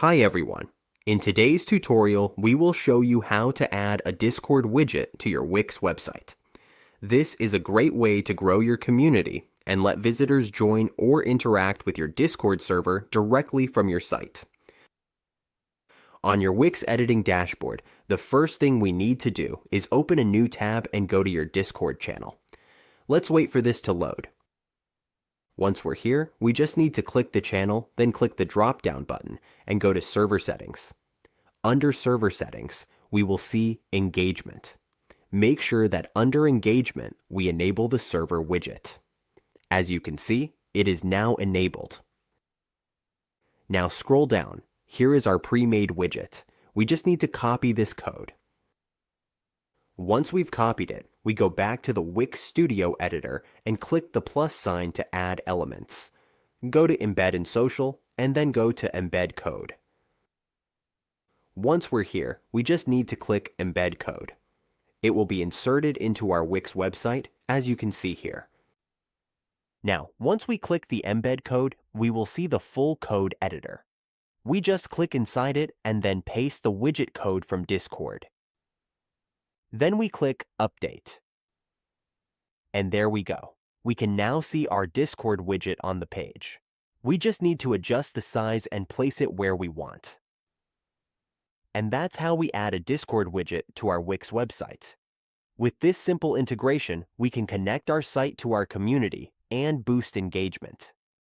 Hi everyone. In today's tutorial, we will show you how to add a Discord widget to your Wix website. This is a great way to grow your community and let visitors join or interact with your Discord server directly from your site. On your Wix editing dashboard, the first thing we need to do is open a new tab and go to your Discord channel. Let's wait for this to load. Once we're here, we just need to click the channel, then click the drop-down button and go to Server Settings. Under Server Settings, we will see Engagement. Make sure that under Engagement, we enable the Server widget. As you can see, it is now enabled. Now scroll down. Here is our pre-made widget. We just need to copy this code. Once we've copied it, we go back to the Wix Studio editor and click the plus sign to add elements. Go to Embed in Social and then go to Embed Code. Once we're here, we just need to click Embed Code. It will be inserted into our Wix website, as you can see here. Now, once we click the embed code, we will see the full code editor. We just click inside it and then paste the widget code from Discord. Then we click Update. And there we go. We can now see our Discord widget on the page. We just need to adjust the size and place it where we want. And that's how we add a Discord widget to our Wix website. With this simple integration, we can connect our site to our community and boost engagement.